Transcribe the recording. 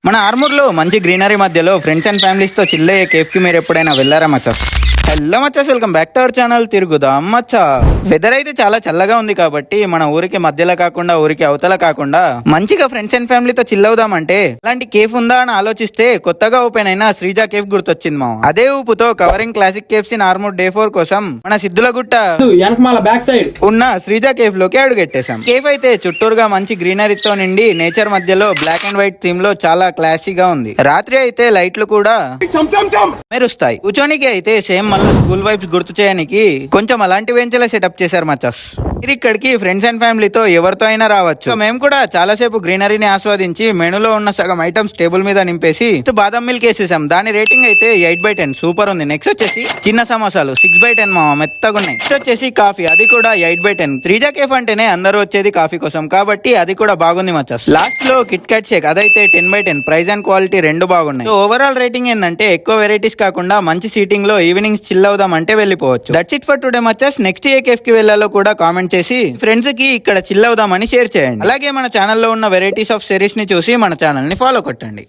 మన ఆర్మూర్ లో మంచి గ్రీనరీ మధ్యలో ఫ్రెండ్స్ అండ్ ఫ్యామిలీస్ తో చిల్ అయ్యే కేఫ్ కి మీరు ఎప్పుడైనా వెళ్ళారా మచ్చస్? హలో మచ్చస్, welcome back to our channel Tirugudam Macha. Weather అయితే చాలా చల్లగా ఉంది కాబట్టి మన ఊరికి మధ్యలో కాకుండా ఊరికి అవతల కాకుండా మంచిగా ఫ్రెండ్స్ అండ్ ఫ్యామిలీతో చిల్ అవుదామంటే అలాంటి కేఫ్ ఉందా అని ఆలోచిస్తే కొత్తగా ఓపెన్ అయిన శ్రీజా కేఫ్ గుర్తొచ్చింది మా. అదే ఊపుతో covering classic cafes in Armoor day 4 కోసం మన సిద్ధులగుట్ట బ్యాక్ సైడ్ ఉన్న శ్రీజా కేఫ్ లోకి అడుగెట్టేశాం. కేఫ్ అయితే చుట్టూరుగా మంచి గ్రీనరీతో నిండి నేచర్ మధ్యలో బ్లాక్ అండ్ వైట్ థీమ్ లో చాలా క్లాసీగా ఉంది. రాత్రి అయితే లైట్లు కూడా మెరుస్తాయి. కూర్చోనికి అయితే సేమ్ మళ్ళీ స్కూల్ వైబ్స్ గుర్తు చేయడానికి కొంచెం అలాంటి వెంచలే సెటప్ చేశారు మచ్చస్. మీరు ఇక్కడికి ఫ్రెండ్స్ అండ్ ఫ్యామిలీతో ఎవరితో అయినా రావచ్చు. సో మేము కూడా చాలా సేపు గ్రీనరీని ఆస్వాదించి మెనూలో ఉన్న సగం ఐటమ్స్ టేబుల్ మీద నింపేసి బాదం మిల్క్ వేసేసాం. దాని రేటింగ్ అయితే 8/10 సూపర్ ఉంది. నెక్స్ట్ వచ్చేసి చిన్న సమోసాలు 6/10 మా మెత్తగా ఉన్నాయి. నెక్స్ట్ వచ్చేసి కాఫీ, అది కూడా 8/10. శ్రీజా కేఫ్ అంటేనే అందరూ వచ్చేది కాఫీ కోసం కాబట్టి అది కూడా బాగుంది మచ్చస్. లాస్ట్ లో కిట్ క్యాట్ షేక్, అదైతే 10/10. ప్రైస్ అండ్ క్వాలిటీ రెండు బాగున్నాయి. సో ఓవరాల్ రేటింగ్ ఏంటంటే ఎక్కువ వెరైటీస్ కాకుండా మంచి సీటింగ్ లో ఈవినింగ్స్ చిల్ అవుదాం అంటే వెళ్ళిపోవచ్చు. దట్స్ ఇట్ ఫర్ టుడే మచ్చస్. నెక్స్ట్ ఏ కేఫ్ కి వెళ్ళాలో కూడా కామెంట్ చేసి ఫ్రెండ్స్ కి ఇక్కడ చిల్ అవుదామని షేర్ చేయండి. అలాగే మన ఛానల్లో ఉన్న వెరైటీస్ ఆఫ్ సిరీస్ ని చూసి మన ఛానల్ ని ఫాలో కొట్టండి.